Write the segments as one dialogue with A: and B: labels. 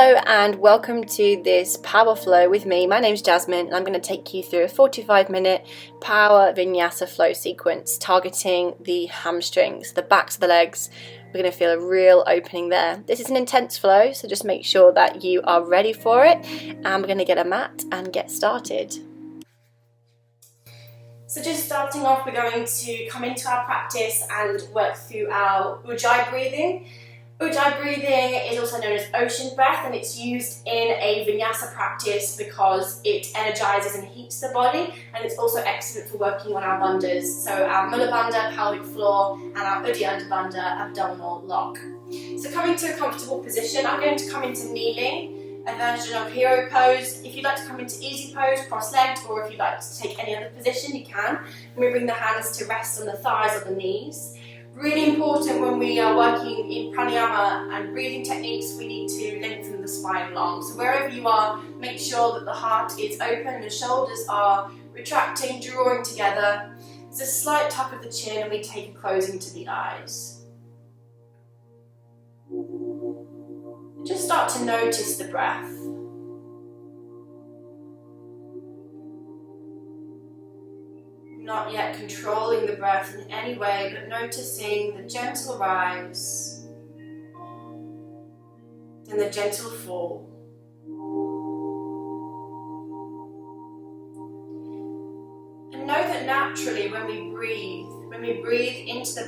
A: Hello and welcome to this power flow with me. My name's Jasmine and I'm going to take you through a 45-minute power vinyasa flow sequence targeting the hamstrings, the backs of the legs. We're going to feel a real opening there. This is an intense flow, so just make sure that you are ready for it, and we're going to get a mat and get started. So just starting off, we're going to come into our practice and work through our Ujjayi breathing. Ujjayi breathing is also known as ocean breath, and it's used in a vinyasa practice because it energizes and heats the body, and it's also excellent for working on our bandhas, so our Mula Bandha, pelvic floor, and our Uddiyana Bandha, abdominal lock. So coming to a comfortable position, I'm going to come into kneeling, a version of hero pose. If you'd like to come into easy pose, cross-legged, or if you'd like to take any other position, you can. And we bring the hands to rest on the thighs or the knees. Really important when we are working in pranayama and breathing techniques, we need to lengthen the spine long. So wherever you are, make sure that the heart is open, the shoulders are retracting, drawing together. There's a slight tuck of the chin and we take a closing to the eyes. Just start to notice the breath. Not yet controlling the breath in any way, but noticing the gentle rise and the gentle fall. And know that naturally when we breathe into the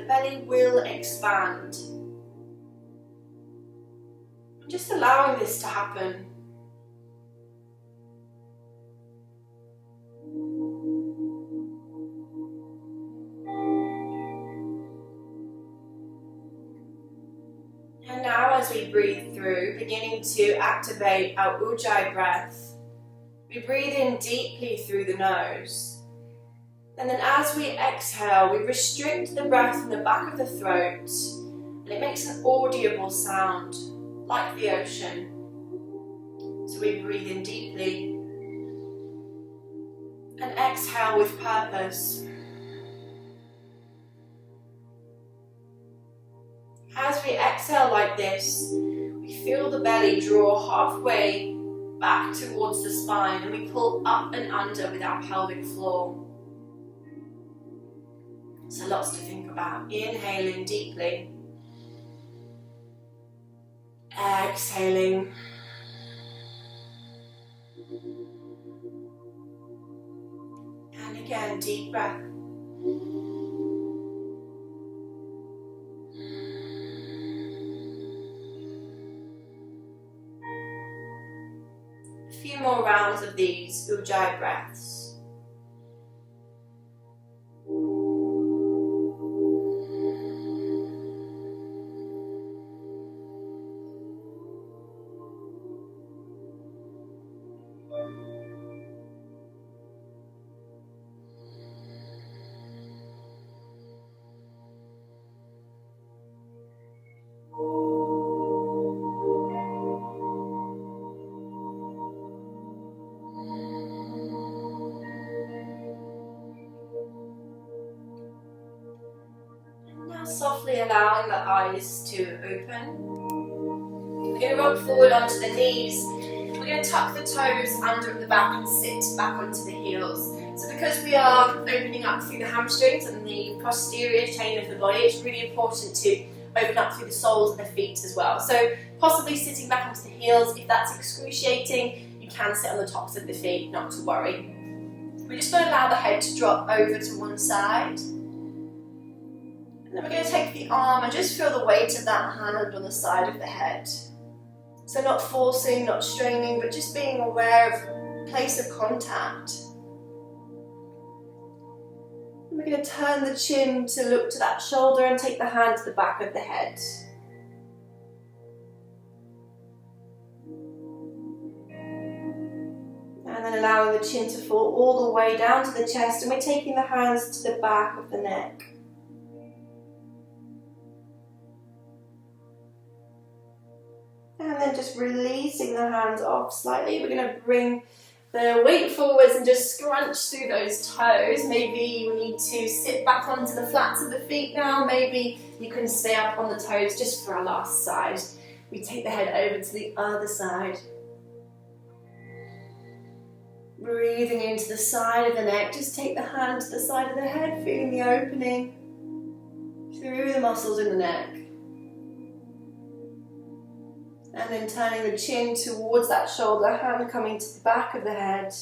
A: belly will expand. And just allowing this to happen. And now as we breathe through, beginning to activate our Ujjayi breath, we breathe in deeply through the nose. And then as we exhale, we restrict the breath in the back of the throat, and it makes an audible sound, like the ocean. So we breathe in deeply and exhale with purpose. As we exhale like this, we feel the belly draw halfway back towards the spine, and we pull up and under with our pelvic floor. So lots to think about. Inhaling deeply. Exhaling. And again, deep breath. A few more rounds of these Ujjayi breaths. Softly allowing the eyes to open. We're going to roll forward onto the knees. We're going to tuck the toes under at the back and sit back onto the heels. So because we are opening up through the hamstrings and the posterior chain of the body, it's really important to open up through the soles of the feet as well. So possibly sitting back onto the heels. If that's excruciating, you can sit on the tops of the feet, not to worry. We're just going to allow the head to drop over to one side. And then we're going to take the arm and just feel the weight of that hand on the side of the head. So not forcing, not straining, but just being aware of place of contact. And we're going to turn the chin to look to that shoulder and take the hand to the back of the head. And then allowing the chin to fall all the way down to the chest, and we're taking the hands to the back of the neck. And then just releasing the hands off slightly. We're going to bring the weight forwards and just scrunch through those toes. Maybe you need to sit back onto the flats of the feet now. Maybe you can stay up on the toes just for our last side. We take the head over to the other side. Breathing into the side of the neck. Just take the hand to the side of the head, feeling the opening through the muscles in the neck. And then turning the chin towards that shoulder, hand coming to the back of the head.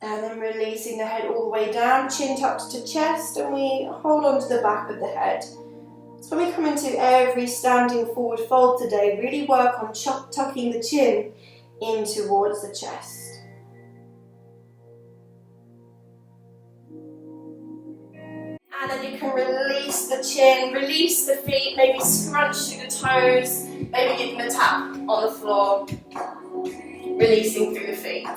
A: And then releasing the head all the way down, chin tucked to chest, and we hold on to the back of the head. So when we come into every standing forward fold today, really work on tucking the chin in towards the chest. And then you can release the chin, release the feet, maybe scrunch through the toes, maybe give them a tap on the floor, releasing through the feet.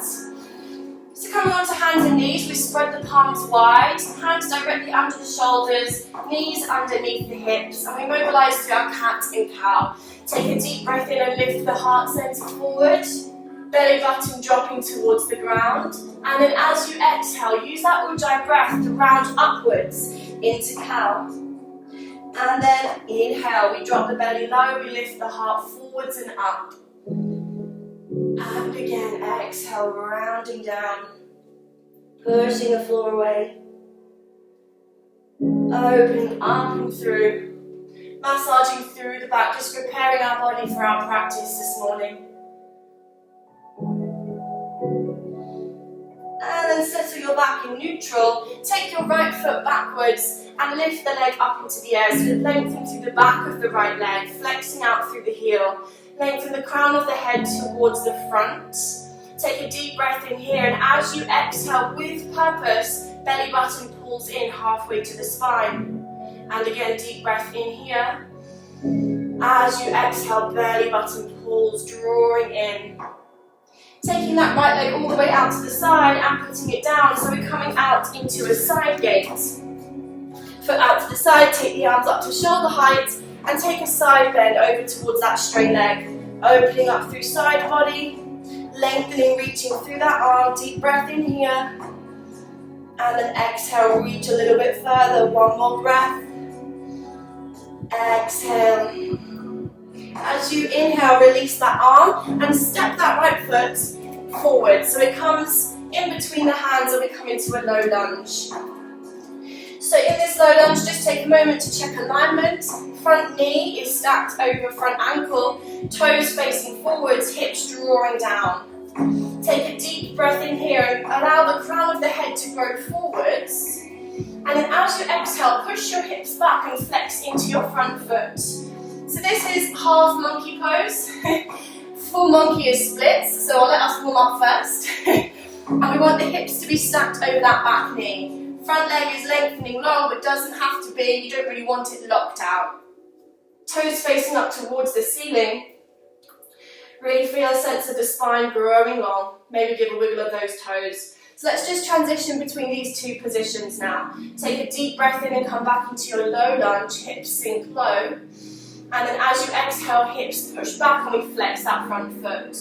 A: So coming on to hands and knees, we spread the palms wide, hands directly under the shoulders, knees underneath the hips, and we mobilise through our cat and cow. Take a deep breath in and lift the heart centre forward, belly button dropping towards the ground, and then as you exhale, use that ujjayi breath to round upwards into cow. And then inhale, we drop the belly low, we lift the heart forwards and up. And again, exhale, rounding down, pushing the floor away, opening up and through, massaging through the back, just preparing our body for our practice this morning. And then settle your back in neutral, take your right foot backwards and lift the leg up into the air, so lengthen through the back of the right leg, flexing out through the heel. Lengthen the crown of the head towards the front. Take a deep breath in here, and as you exhale with purpose, belly button pulls in halfway to the spine. And again, deep breath in here. As you exhale, belly button pulls, drawing in. Taking that right leg all the way out to the side and putting it down, so we're coming out into a side gate. Foot out to the side, take the arms up to shoulder height, and take a side bend over towards that straight leg. Opening up through side body, lengthening, reaching through that arm. Deep breath in here. And then exhale, reach a little bit further. One more breath. Exhale. As you inhale, release that arm and step that right foot forward. So it comes in between the hands and we come into a low lunge. So in this low lunge, just take a moment to check alignment. Front knee is stacked over front ankle, toes facing forwards, hips drawing down. Take a deep breath in here and allow the crown of the head to grow forwards. And then as you exhale, push your hips back and flex into your front foot. So this is half monkey pose. Full monkey is splits, so I'll let us warm up first. And we want the hips to be stacked over that back knee. Front leg is lengthening long, but doesn't have to be. You don't really want it locked out. Toes facing up towards the ceiling. Really feel a sense of the spine growing long. Maybe give a wiggle of those toes. So let's just transition between these two positions now. Take a deep breath in and come back into your low lunge. Hips sink low. And then as you exhale, hips push back and we flex that front foot.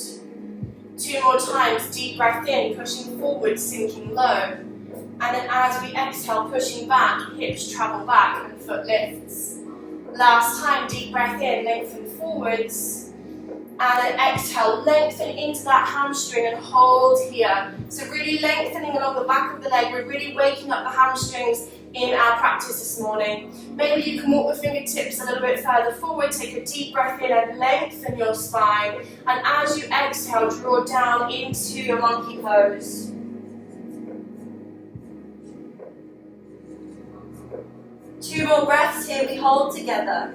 A: 2 more times, deep breath in, pushing forward, sinking low. And then as we exhale, pushing back, hips travel back and foot lifts. Last time, deep breath in, lengthen forwards. And then exhale, lengthen into that hamstring and hold here. So really lengthening along the back of the leg. We're really waking up the hamstrings in our practice this morning. Maybe you can walk the fingertips a little bit further forward. Take a deep breath in and lengthen your spine. And as you exhale, draw down into your monkey pose. Two more breaths here, we hold together.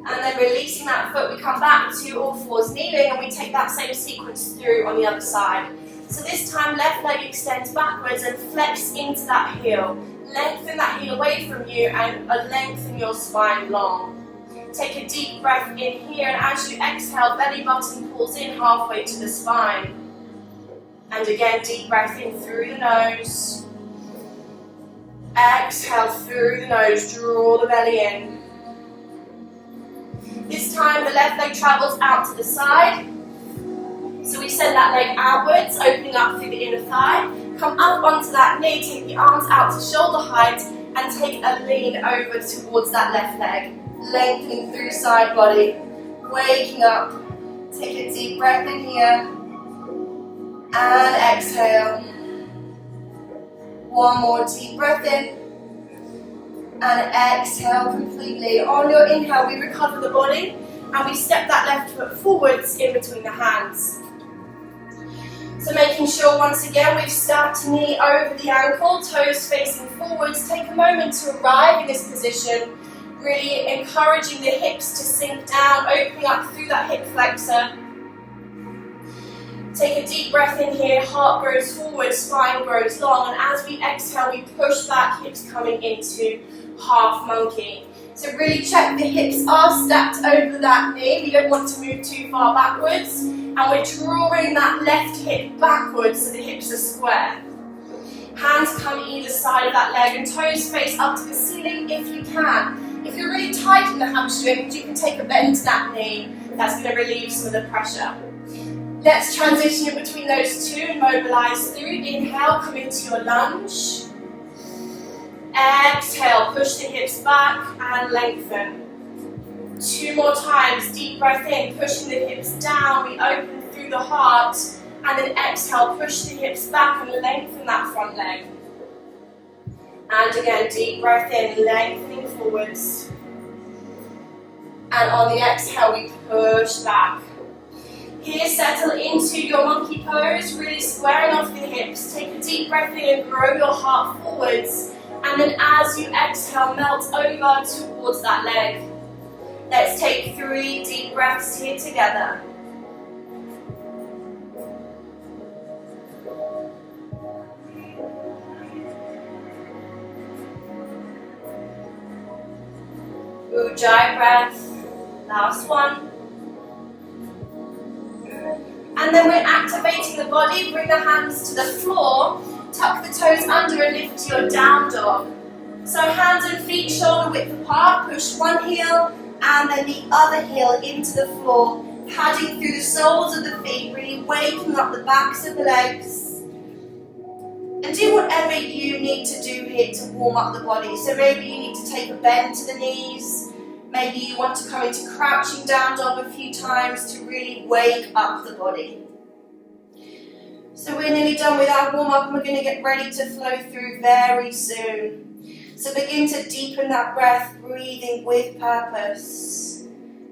A: And then releasing that foot, we come back to all fours kneeling and we take that same sequence through on the other side. So this time, left leg extends backwards and flex into that heel. Lengthen that heel away from you and lengthen your spine long. Take a deep breath in here, and as you exhale, belly button pulls in halfway to the spine. And again, deep breath in through the nose. Exhale through the nose, draw the belly in. This time, the left leg travels out to the side. So we send that leg outwards, opening up through the inner thigh. Come up onto that knee, take the arms out to shoulder height, and take a lean over towards that left leg. Lengthening through side body, waking up. Take a deep breath in here, and exhale. One more deep breath in, and exhale completely. On your inhale, we recover the body, and we step that left foot forwards in between the hands. So making sure once again we've stacked knee over the ankle, toes facing forwards. Take a moment to arrive in this position, really encouraging the hips to sink down, opening up through that hip flexor. Take a deep breath in here, heart grows forward, spine grows long, and as we exhale we push back, hips coming into half monkey. So really check the hips are stacked over that knee. We don't want to move too far backwards. And we're drawing that left hip backwards so the hips are square. Hands come either side of that leg and toes face up to the ceiling if you can. If you're really tight in the hamstrings, you can take a bend to that knee. That's going to relieve some of the pressure. Let's transition in between those two and mobilize through. Inhale, come into your lunge. Exhale, push the hips back and lengthen. 2 more times, deep breath in, pushing the hips down, we open through the heart, and then exhale, push the hips back and lengthen that front leg. And again, deep breath in, lengthening forwards. And on the exhale, we push back. Here, settle into your monkey pose, really squaring off the hips. Take a deep breath in and grow your heart forwards. And then as you exhale, melt over towards that leg. Let's take 3 deep breaths here together. Ujjayi breath. Last one. And then we're activating the body. Bring the hands to the floor. Tuck the toes under and lift to your down dog. So hands and feet shoulder width apart. Push one heel and then the other heel into the floor, padding through the soles of the feet, really waking up the backs of the legs. And do whatever you need to do here to warm up the body. So maybe you need to take a bend to the knees. Maybe you want to come into crouching down dog a few times to really wake up the body. So we're nearly done with our warm up and we're going to get ready to flow through very soon. So begin to deepen that breath, breathing with purpose.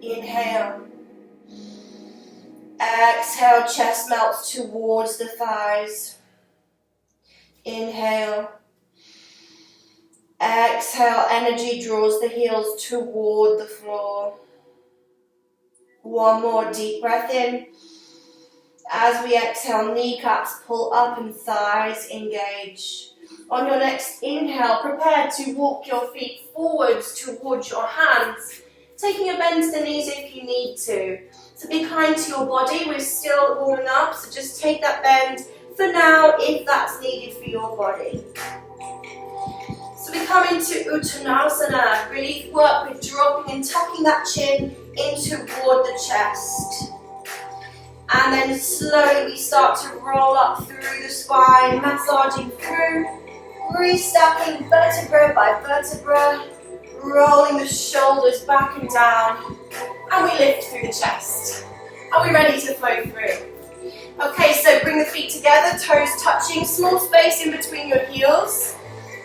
A: Inhale. Exhale, chest melts towards the thighs. Inhale. Exhale, energy draws the heels toward the floor. One more deep breath in. As we exhale, kneecaps pull up and thighs engage. On your next inhale, prepare to walk your feet forwards towards your hands, taking a bend to the knees if you need to. So be kind to your body, we're still warming up, so just take that bend for now if that's needed for your body. So we come into Uttanasana, really work with dropping and tucking that chin in toward the chest. And then slowly we start to roll up through the spine, massaging through, restacking vertebra by vertebra, rolling the shoulders back and down, and we lift through the chest. Are we ready to flow through? Okay, so bring the feet together, toes touching, small space in between your heels.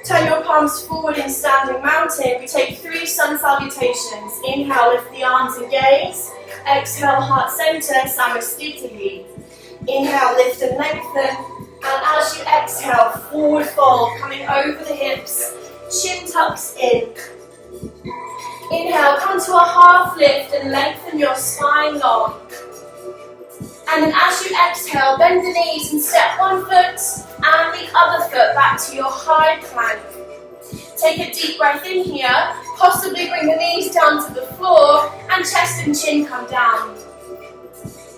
A: Turn your palms forward in standing mountain. We take 3 sun salutations. Inhale, lift the arms and gaze. Exhale, heart center, Samastitihi. Inhale, lift and lengthen. And as you exhale, forward fold, coming over the hips. Chin tucks in. Inhale, come to a half lift and lengthen your spine long. And then as you exhale, bend the knees and step one foot and the other foot back to your high plank. Take a deep breath in here, possibly bring the knees down to the floor and chest and chin come down.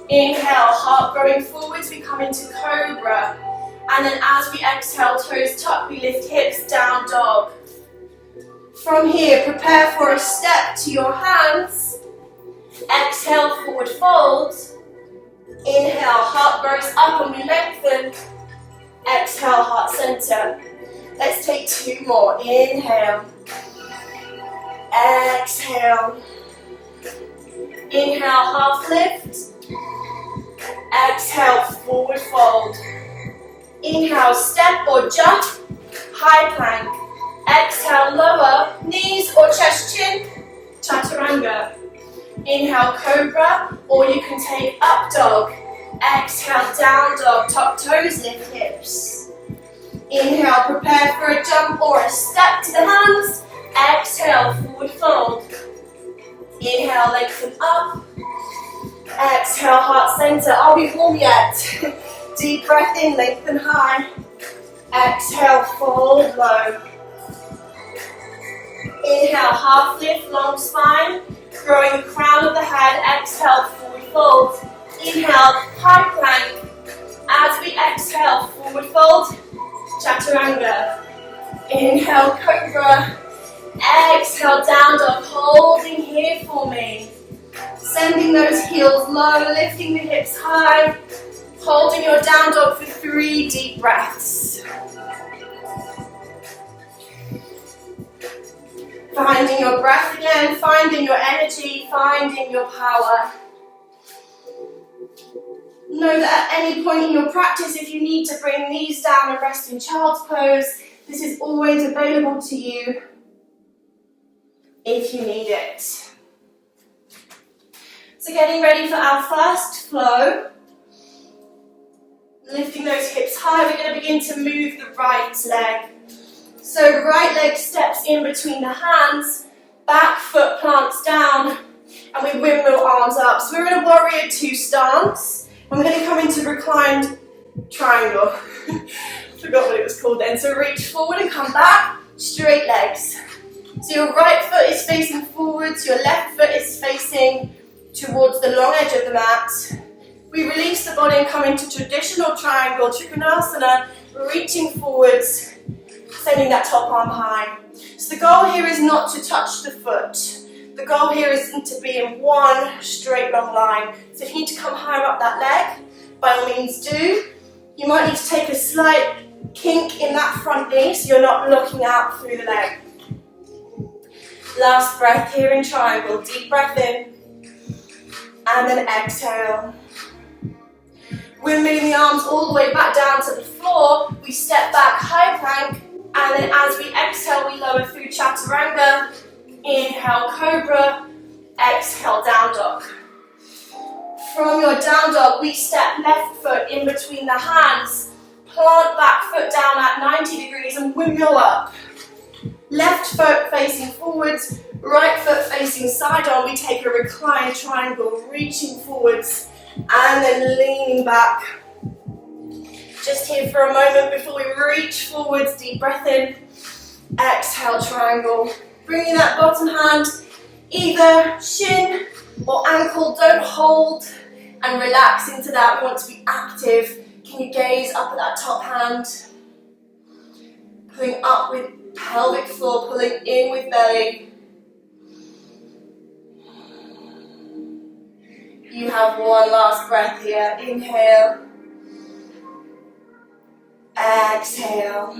A: Inhale, heart growing forwards, we come into cobra. And then as we exhale, toes tuck, we lift hips, down dog. From here, prepare for a step to your hands. Exhale, forward fold. Inhale, heart grows up and we lengthen. Exhale, heart center. Let's take 2 more. Inhale. Exhale. Inhale, half lift. Exhale, forward fold. Inhale, step or jump, high plank. Exhale, lower, knees or chest chin, chaturanga. Inhale, cobra, or you can take up dog. Exhale, down dog, top toes, lift hips. Inhale, prepare for a jump or a step to the hands. Exhale, forward fold. Inhale, lengthen up. Exhale, heart center. Are we warm yet? Deep breath in, lengthen high. Exhale, fold low. Inhale, half lift, long spine. Growing the crown of the head. Exhale, forward fold. Inhale, high plank. As we exhale, forward fold. Chaturanga. Inhale, cobra. Exhale, down dog. Holding here for me. Sending those heels low, lifting the hips high. Holding your down dog for 3 deep breaths. Finding your breath again, finding your energy, finding your power. Know that at any point in your practice, if you need to bring knees down and rest in child's pose, this is always available to you if you need it. So getting ready for our first flow. Lifting those hips high, we're going to begin to move the right leg. So right leg steps in between the hands, back foot plants down, and we windmill arms up. So we're in a warrior 2 stance, and we're going to come into reclined triangle. Forgot what it was called then. So reach forward and come back, straight legs. So your right foot is facing forwards, your left foot is facing towards the long edge of the mat. We release the body and come into traditional triangle, Trikonasana, reaching forwards, sending that top arm high. So the goal here is not to touch the foot. The goal here isn't to be in one straight long line. So if you need to come higher up that leg, by all means do. You might need to take a slight kink in that front knee so you're not looking out through the leg. Last breath here in triangle. Deep breath in. And then exhale. We're moving the arms all the way back down to the floor. We step back, high plank. And then as we exhale, we lower through chaturanga. Inhale, cobra. Exhale, down dog. From your down dog, we step left foot in between the hands. Plant back foot down at 90 degrees and windmill up. Left foot facing forwards, right foot facing side on. We take a reclined triangle, reaching forwards and then leaning back. Just here for a moment before we reach forwards, deep breath in. Exhale, triangle. Bringing that bottom hand, either shin or ankle. Don't hold and relax into that. We want to be active. Can you gaze up at that top hand? Pulling up with pelvic floor, pulling in with belly. You have one last breath here. Inhale. Exhale.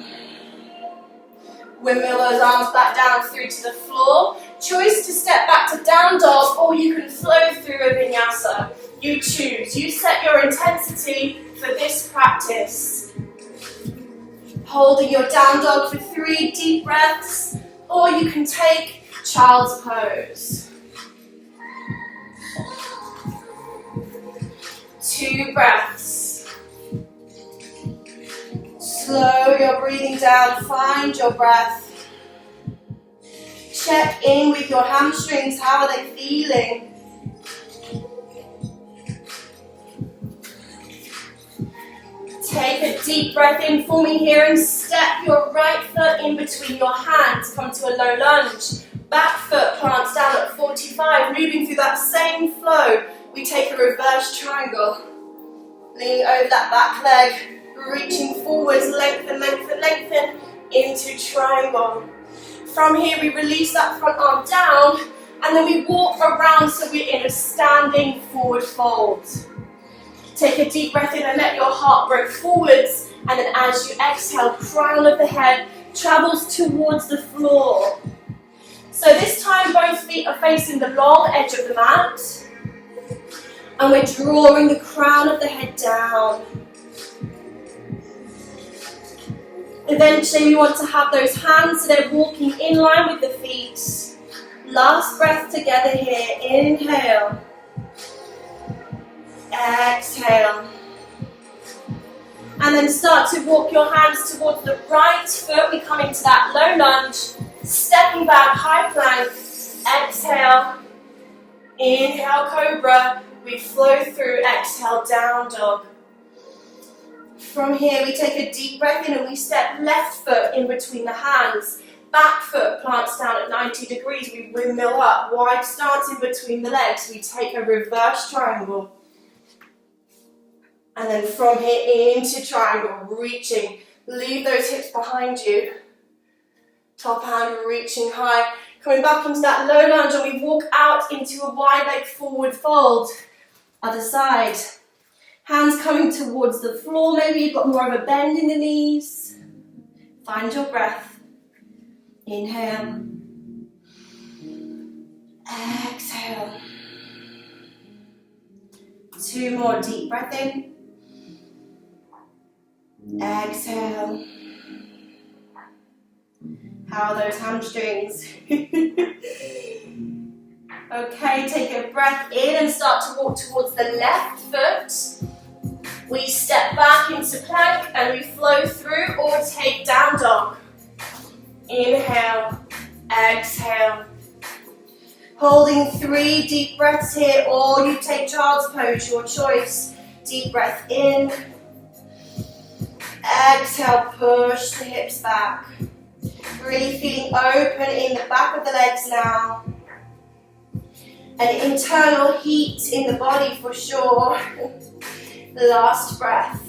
A: Windmill those arms back down through to the floor. Choice to step back to down dog, or you can flow through a vinyasa. You choose. You set your intensity for this practice. Holding your down dog for 3 deep breaths, or you can take child's pose. 2 breaths. Slow your breathing down, find your breath. Check in with your hamstrings, how are they feeling? Take a deep breath in for me here and step your right foot in between your hands. Come to a low lunge. Back foot plants down at 45. Moving through that same flow, we take a reverse triangle. Leaning over that back leg. Reaching forwards, lengthen, lengthen, lengthen into triangle. From here we release that front arm down and then we walk around so we're in a standing forward fold. Take a deep breath in and let your heart break forwards. And then as you exhale, crown of the head travels towards the floor. So this time both feet are facing the long edge of the mat. And we're drawing the crown of the head down. Eventually we want to have those hands so they're walking in line with the feet. Last breath together here. Inhale. Exhale. And then start to walk your hands towards the right foot. We come into that low lunge. Stepping back, high plank. Exhale. Inhale, cobra. We flow through. Exhale, down dog. From here, we take a deep breath in and we step left foot in between the hands. Back foot plants down at 90 degrees. We windmill up. Wide stance in between the legs. We take a reverse triangle. And then from here into triangle, reaching. Leave those hips behind you. Top hand reaching high. Coming back into that low lunge and we walk out into a wide leg forward fold. Other side. Hands coming towards the floor. Maybe you've got more of a bend in the knees. Find your breath. Inhale. Exhale. 2 more, deep breath in. Exhale. How are those hamstrings? Okay, take a breath in and start to walk towards the left foot. We step back into plank and we flow through or take down dog. Inhale, exhale. Holding 3 deep breaths here, or you take child's pose, your choice. Deep breath in. Exhale, push the hips back. Really feeling open in the back of the legs now. An internal heat in the body for sure. Last breath.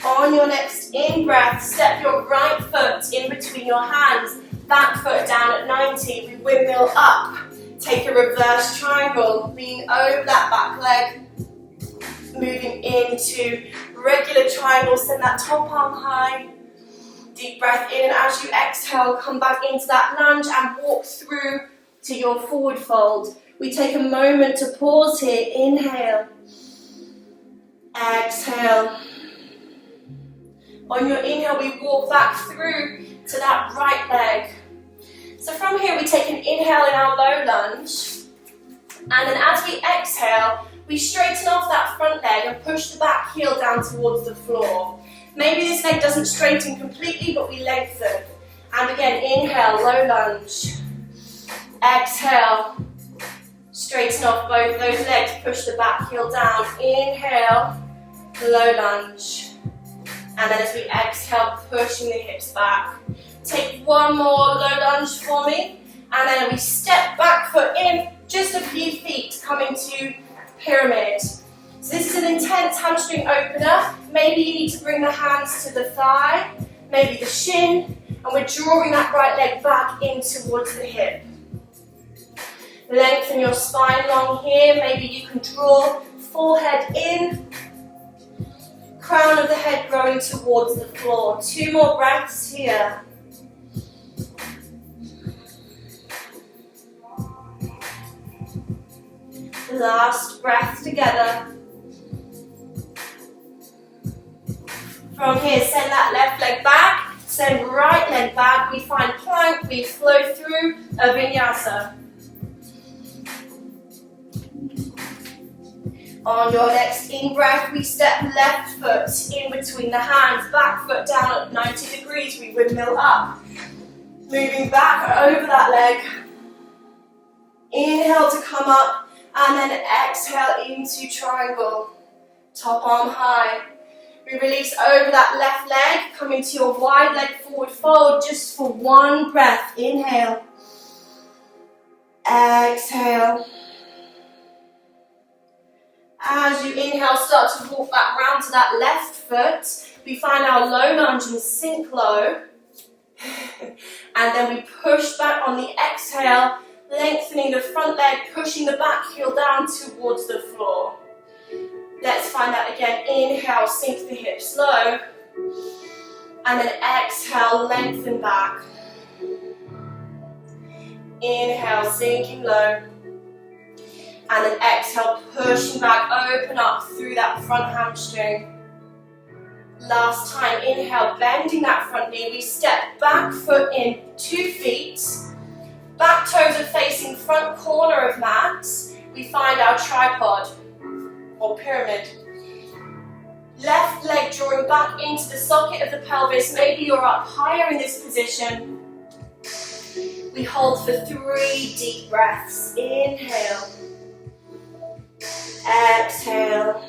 A: On your next in-breath, step your right foot in between your hands. Back foot down at 90. We windmill up. Take a reverse triangle, lean over that back leg. Moving into regular triangle, send that top arm high. Deep breath in, and as you exhale, come back into that lunge and walk through to your forward fold. We take a moment to pause here. Inhale. Exhale. On your inhale, we walk back through to that right leg. So from here, we take an inhale in our low lunge. And then as we exhale, we straighten off that front leg and push the back heel down towards the floor. Maybe this leg doesn't straighten completely, but we lengthen. And again, inhale, low lunge. Exhale. Straighten off both those legs, push the back heel down. Inhale, low lunge. And then as we exhale, pushing the hips back. Take 1 more low lunge for me. And then we step back foot in, just a few feet, coming to pyramid. So this is an intense hamstring opener. Maybe you need to bring the hands to the thigh, maybe the shin, and we're drawing that right leg back in towards the hip. Lengthen your spine long here. Maybe you can draw forehead in, crown of the head growing towards the floor. 2 more breaths here. Last breath together. From here, send that left leg back, send right leg back. We find plank, we flow through a vinyasa. On your next in-breath, we step left foot in between the hands, back foot down at 90 degrees, we windmill up. Moving back over that leg. Inhale to come up, and then exhale into triangle. Top arm high. We release over that left leg, come into your wide leg forward fold just for 1 breath. Inhale. Exhale. As you inhale, start to walk back round to that left foot. We find our low lunge and sink low. And then we push back on the exhale. Lengthening the front leg, pushing the back heel down towards the floor. Let's find that again. Inhale, sink the hips low. And then exhale, lengthen back. Inhale, sinking low. And then exhale, pushing back, open up through that front hamstring. Last time, inhale, bending that front knee. We step back foot in, 2 feet. Back toes are facing front corner of mat. We find our tripod or pyramid. Left leg drawing back into the socket of the pelvis. Maybe you're up higher in this position. We hold for 3 deep breaths. Inhale. Exhale.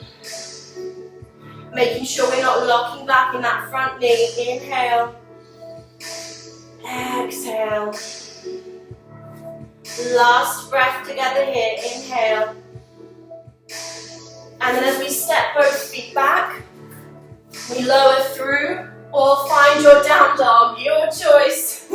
A: Making sure we're not locking back in that front knee. Inhale. Exhale. Last breath together here. Inhale. And then as we step both feet back, we lower through or find your down dog, your choice.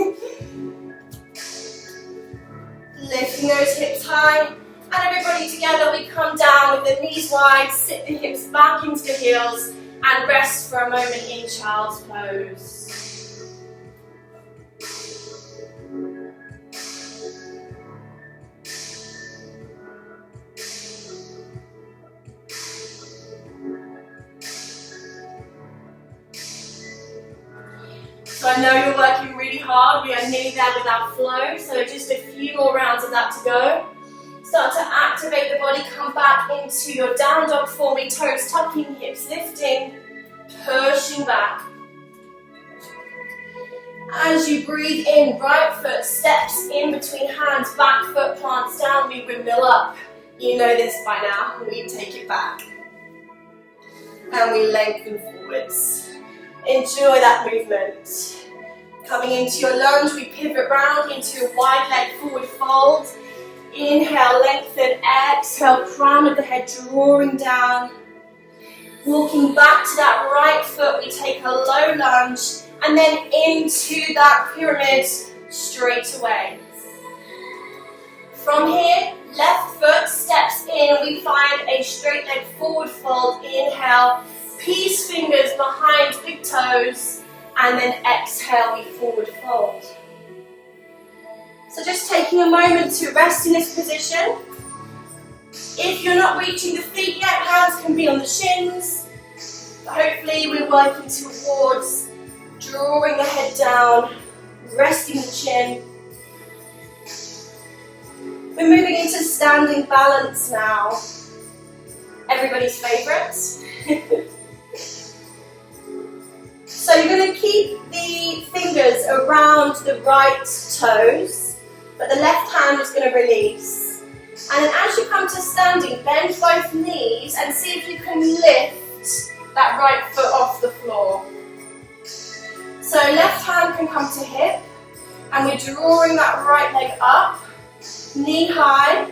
A: Lifting those hips high, and everybody together we come down with the knees wide, sit the hips back into the heels, and rest for a moment in child's pose. So I know you're working really hard. We are nearly there with our flow, so just a few more rounds of that to go. Start to activate the body, come back into your down dog, forming toes tucking, hips lifting, pushing back. As you breathe in, right foot steps in between hands, back foot plants down, we windmill up. You know this by now. We take it back. And we lengthen forwards. Enjoy that movement. Coming into your lunge, we pivot round into a wide leg forward fold. Inhale, lengthen, exhale, crown of the head drawing down. Walking back to that right foot, we take a low lunge and then into that pyramid straight away. From here, left foot steps in, we find a straight leg forward fold. Inhale. Peace fingers behind big toes, and then exhale, we forward fold. So just taking a moment to rest in this position. If you're not reaching the feet yet, hands can be on the shins. But hopefully we're working towards drawing the head down, resting the chin. We're moving into standing balance now. Everybody's favourite. So you're going to keep the fingers around the right toes, but the left hand is going to release. And then as you come to standing, bend both knees and see if you can lift that right foot off the floor. So left hand can come to hip, and we're drawing that right leg up, knee high,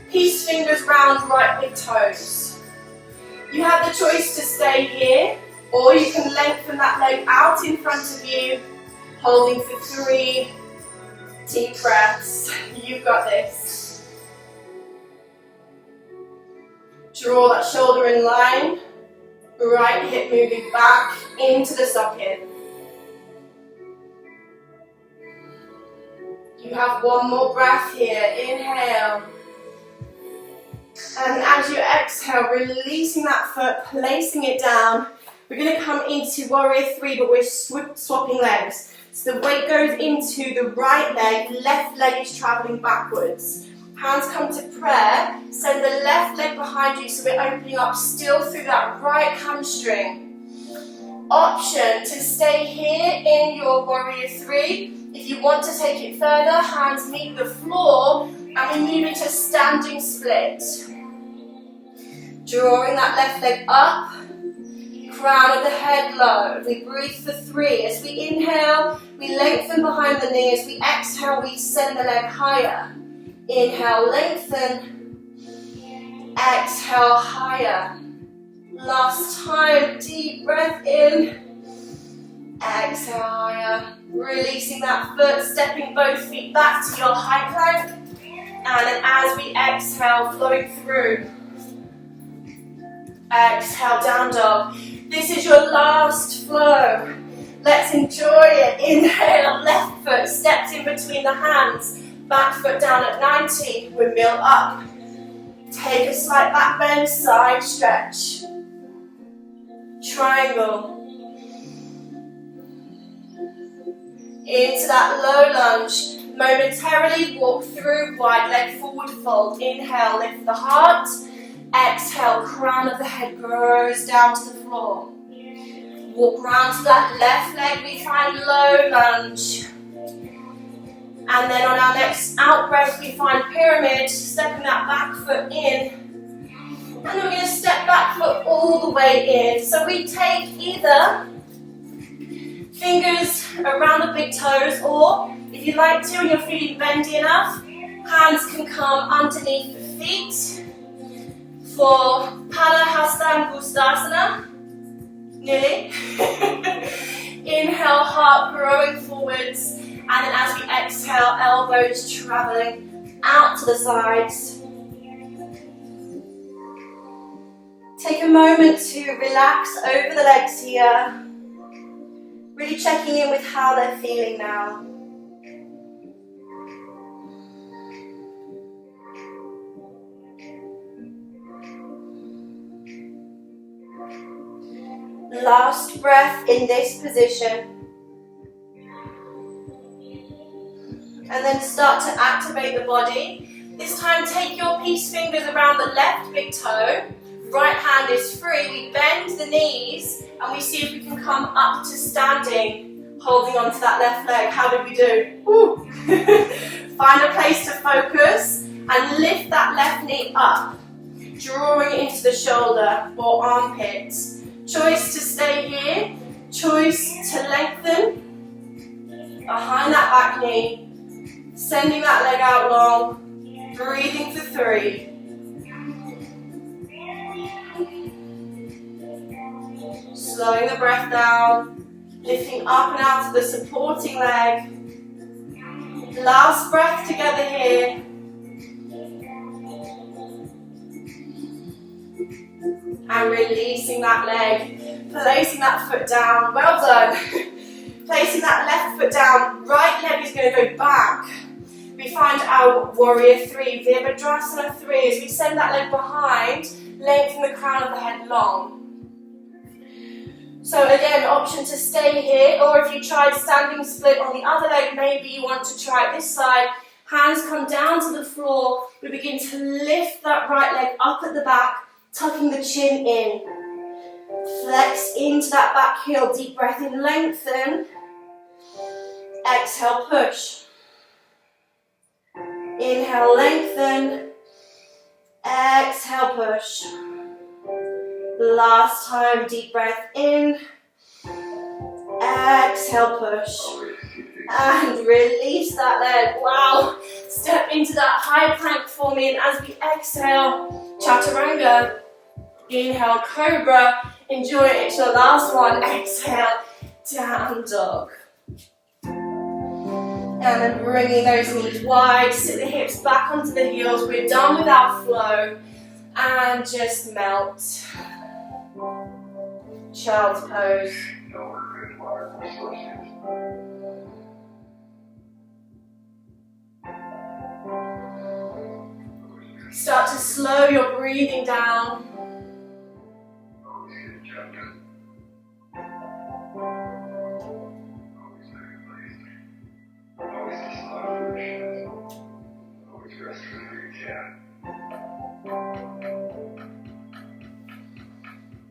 A: peace fingers round right big toes. You have the choice to stay here, or you can lengthen that leg out in front of you, holding for 3 deep breaths. You've got this. Draw that shoulder in line, right hip moving back into the socket. You have 1 more breath here. Inhale. And as you exhale, releasing that foot, placing it down. We're going to come into Warrior 3, but we're swapping legs. So the weight goes into the right leg, left leg is travelling backwards. Hands come to prayer, send the left leg behind you, so we're opening up still through that right hamstring. Option to stay here in your Warrior 3. If you want to take it further, hands meet the floor, and we move into standing split. Drawing that left leg up. Crown of the head low. We breathe for 3. As we inhale, we lengthen behind the knee. As we exhale, we send the leg higher. Inhale, lengthen. Exhale, higher. Last time, deep breath in. Exhale, higher. Releasing that foot, stepping both feet back to your high plank. And then as we exhale, flowing through. Exhale, down dog. This is your last flow. Let's enjoy it. Inhale, left foot steps in between the hands. Back foot down at 90. Windmill up. Take a slight back bend, side stretch. Triangle. Into that low lunge. Momentarily walk through, wide leg forward fold. Inhale, lift the heart. Exhale, crown of the head grows down to the floor. Walk round to that left leg, we find low lunge. And then on our next out breath, we find pyramid, stepping that back foot in. And then we're going to step back foot all the way in. So we take either fingers around the big toes, or if you like to and you're feeling bendy enough, hands can come underneath the feet for Padahastasana. Nearly. Inhale, heart growing forwards, and then as we exhale, elbows traveling out to the sides. Take a moment to relax over the legs here. Really checking in with how they're feeling now. Last breath in this position. And then start to activate the body. This time take your peace fingers around the left big toe. Right hand is free. We bend the knees and we see if we can come up to standing, holding onto that left leg. How did we do? Woo. Find a place to focus and lift that left knee up, drawing it into the shoulder or armpits. Choice to stay here, choice to lengthen behind that back knee, sending that leg out long, breathing for 3. Slowing the breath down, lifting up and out of the supporting leg. Last breath together here. And releasing that leg, placing that foot down. Well done. Placing that left foot down, right leg is going to go back. We find our warrior 3, Virabhadrasana 3, as we send that leg behind, lengthen the crown of the head long. So again, option to stay here, or if you tried standing split on the other leg, maybe you want to try it this side. Hands come down to the floor. We begin to lift that right leg up at the back, tucking the chin in. Flex into that back heel, deep breath in, lengthen. Exhale, push. Inhale, lengthen. Exhale, push. Last time, deep breath in. Exhale, push. And release that leg. Wow. Step into that high plank for me, and as we exhale, chaturanga. Inhale, cobra. Enjoy it, it's your last one. Exhale, down dog. And then bringing those knees wide, sit the hips back onto the heels. We're done with our flow. And just melt. Child's pose. Start to slow your breathing down.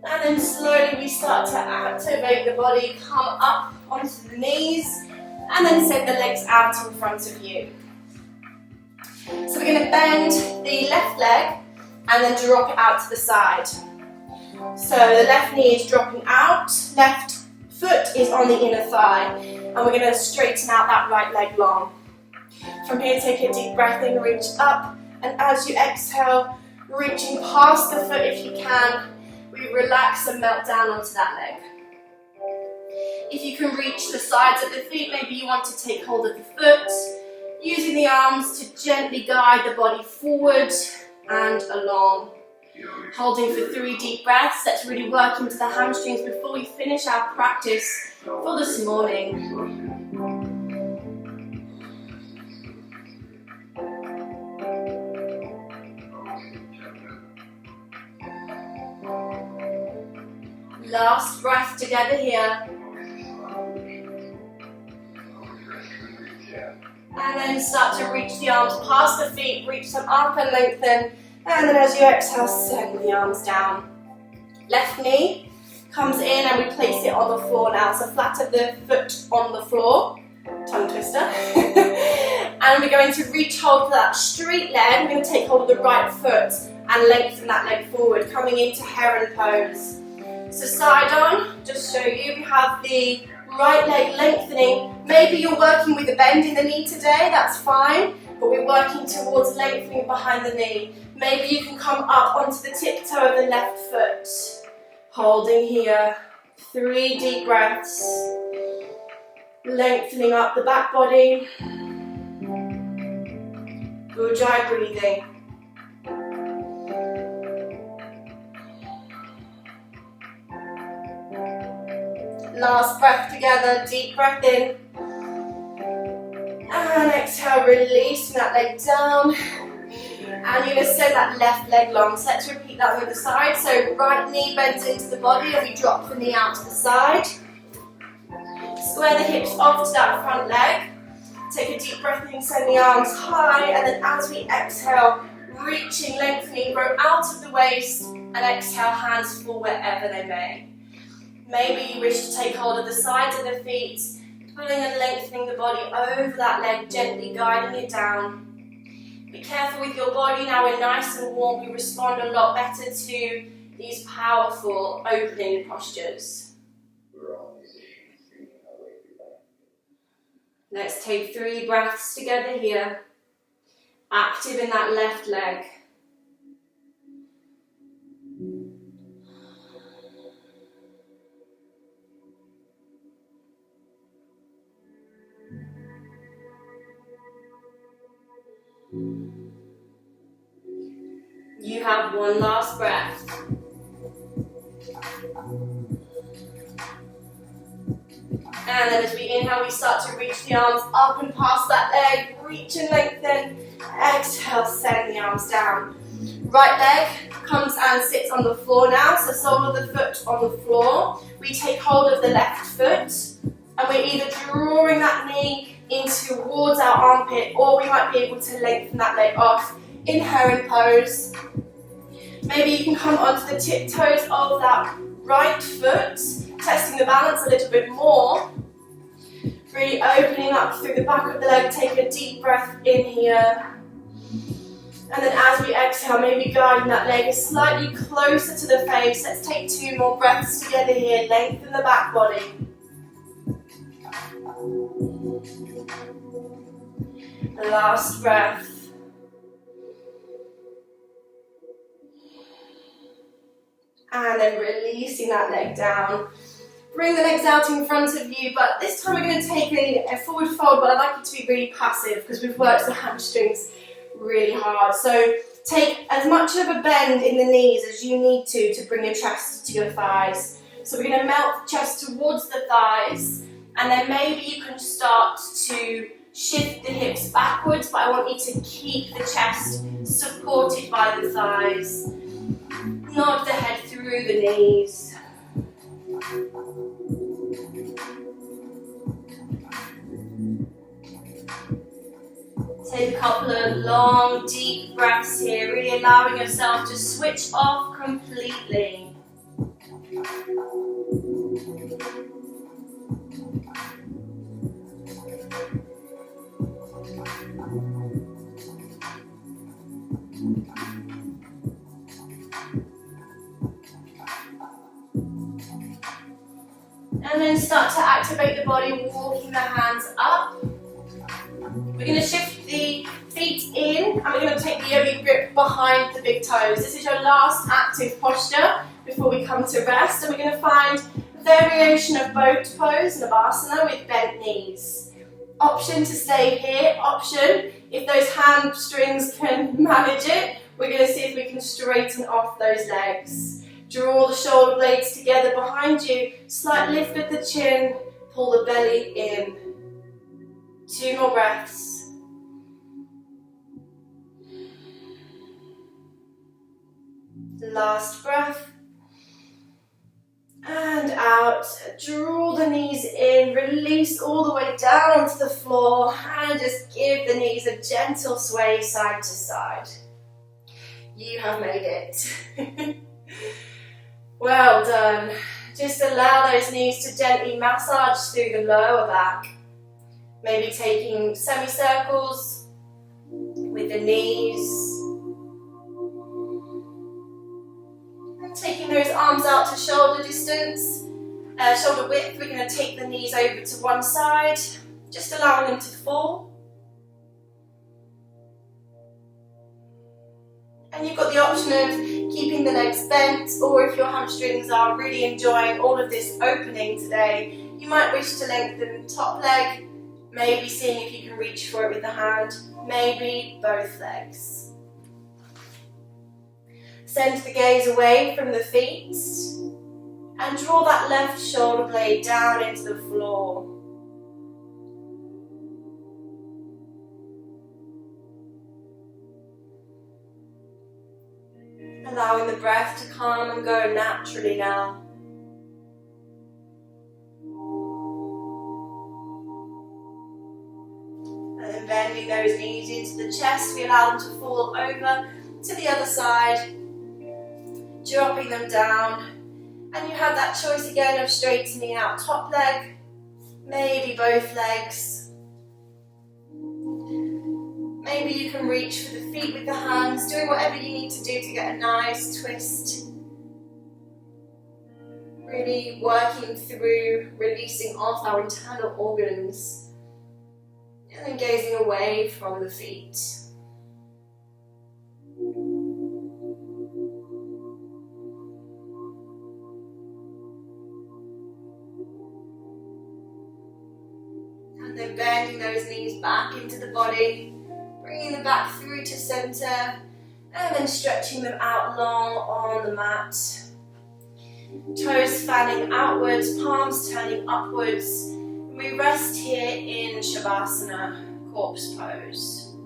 A: And then slowly we start to activate the body, come up onto the knees, and then send the legs out in front of you. So we're going to bend the left leg and then drop it out to the side. So the left knee is dropping out, left foot is on the inner thigh, and we're going to straighten out that right leg long. From here, take a deep breath in, reach up, and as you exhale, reaching past the foot if you can, we relax and melt down onto that leg. If you can reach the sides of the feet, maybe you want to take hold of the foot. Using the arms to gently guide the body forward and along. Holding for 3 deep breaths. Let's really work into the hamstrings before we finish our practice for this morning. Last breath together here. And then start to reach the arms past the feet, reach them up and lengthen. And then as you exhale, send the arms down. Left knee comes in and we place it on the floor now. So flat of the foot on the floor. Tongue twister. And we're going to reach hold for that straight leg. We're going to take hold of the right foot and lengthen that leg forward, coming into heron pose. So side on, just show you, we have the right leg lengthening. Maybe you're working with a bend in the knee today, that's fine, but we're working towards lengthening behind the knee. Maybe you can come up onto the tiptoe of the left foot. Holding here, 3 deep breaths. Lengthening up the back body. Ujjayi breathing. Last breath together, deep breath in. And exhale, releasing that leg down. And you're going to send that left leg long. So let's repeat that with the side. So right knee bends into the body and we drop the knee out to the side. Square the hips off to that front leg. Take a deep breath in, send the arms high. And then as we exhale, reaching, lengthening, grow out of the waist. And exhale, hands fall wherever they may. Maybe you wish to take hold of the sides of the feet, pulling and lengthening the body over that leg, gently guiding it down. Be careful with your body. Now we're nice and warm, we respond a lot better to these powerful opening postures. Let's take 3 breaths together here, active in that left leg. You have 1 last breath. And then as we inhale, we start to reach the arms up and past that leg. Reach and lengthen. Exhale, send the arms down. Right leg comes and sits on the floor now. So sole of the foot on the floor. We take hold of the left foot. And we're either drawing that knee in towards our armpit, or we might be able to lengthen that leg off in heron pose. Maybe you can come onto the tiptoes of that right foot, testing the balance a little bit more. Really opening up through the back of the leg, take a deep breath in here. And then as we exhale, maybe guiding that leg slightly closer to the face. Let's take 2 more breaths together here, lengthen the back body. Last breath. And then releasing that leg down. Bring the legs out in front of you, but this time we're going to take a forward fold, but I'd like it to be really passive because we've worked the hamstrings really hard. So take as much of a bend in the knees as you need to bring your chest to your thighs. So we're going to melt the chest towards the thighs, and then maybe you can start to shift the hips backwards, but I want you to keep the chest supported by the thighs. Nod the head through the knees. Take a couple of long, deep breaths here, really allowing yourself to switch off completely. And then start to activate the body, walking the hands up. We're going to shift the feet in, and we're going to take the yogi grip behind the big toes. This is your last active posture before we come to rest. And we're going to find a variation of boat pose, Navasana, with bent knees. Option to stay here, option, if those hamstrings can manage it, we're going to see if we can straighten off those legs. Draw the shoulder blades together behind you, slight lift of the chin, pull the belly in. 2 more breaths. Last breath. And out. Draw the knees in, release all the way down onto the floor, and just give the knees a gentle sway side to side. You have made it. Well done. Just allow those knees to gently massage through the lower back. Maybe taking semicircles with the knees. And taking those arms out to shoulder distance, shoulder width. We're going to take the knees over to one side, just allowing them to fall. And you've got the option of keeping the legs bent, or if your hamstrings are really enjoying all of this opening today, you might wish to lengthen top leg, maybe seeing if you can reach for it with the hand, maybe both legs. Send the gaze away from the feet and draw that left shoulder blade down into the floor. Allowing the breath to come and go naturally now. And then bending those knees into the chest, we allow them to fall over to the other side, dropping them down. And you have that choice again of straightening out top leg, maybe both legs. Maybe you can reach for the feet with the hands, doing whatever you need to do to get a nice twist. Really working through releasing off our internal organs. And then gazing away from the feet. And then bending those knees back into the body. Bringing them back through to center, and then stretching them out long on the mat. Toes fanning outwards, palms turning upwards. And we rest here in Shavasana, corpse pose.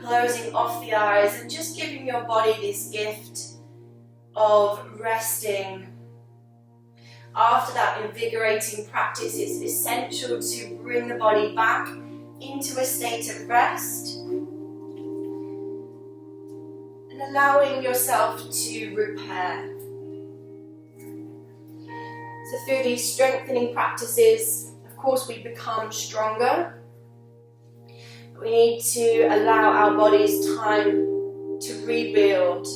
A: Closing off the eyes and just giving your body this gift of resting. After that invigorating practice, it's essential to bring the body back into a state of rest and allowing yourself to repair. So through these strengthening practices, of course, we become stronger. We need to allow our bodies time to rebuild.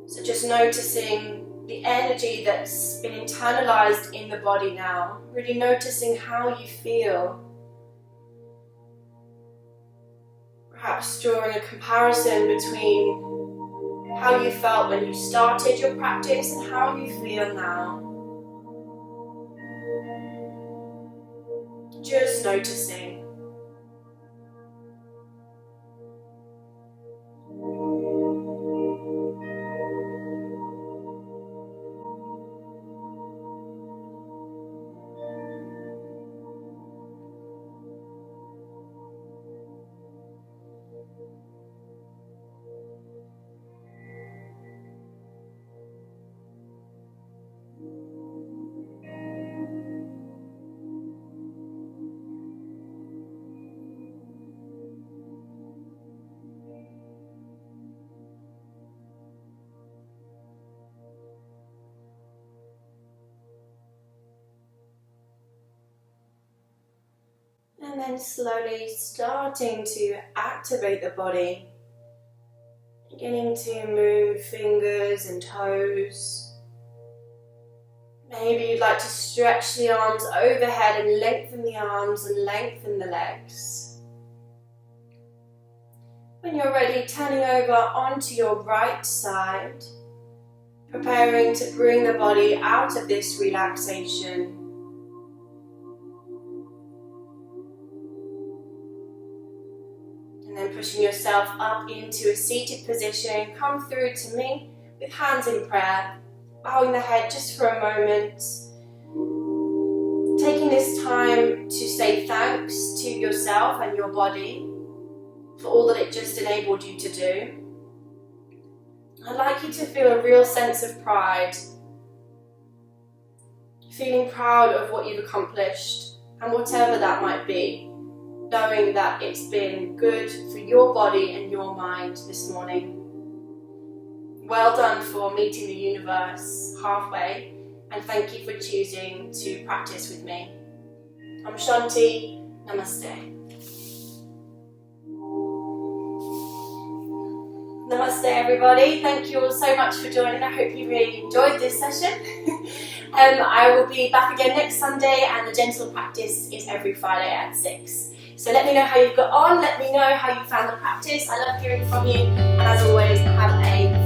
A: So just noticing the energy that's been internalized in the body now, really noticing how you feel. Perhaps drawing a comparison between how you felt when you started your practice and how you feel now. Just noticing. And then slowly starting to activate the body, beginning to move fingers and toes. Maybe you'd like to stretch the arms overhead and lengthen the arms and lengthen the legs. When you're ready, turning over onto your right side, preparing to bring the body out of this relaxation. And then pushing yourself up into a seated position, come through to me with hands in prayer, bowing the head just for a moment. Taking this time to say thanks to yourself and your body for all that it just enabled you to do. I'd like you to feel a real sense of pride, feeling proud of what you've accomplished and whatever that might be, knowing that it's been good for your body and your mind this morning. Well done for meeting the universe halfway, and thank you for choosing to practice with me. Om Shanti, Namaste. Namaste everybody, thank you all so much for joining. I hope you really enjoyed this session. I will be back again next Sunday, and the gentle practice is every Friday at 6. So let me know how you've got on, let me know how you found the practice. I love hearing from you, and as always, have a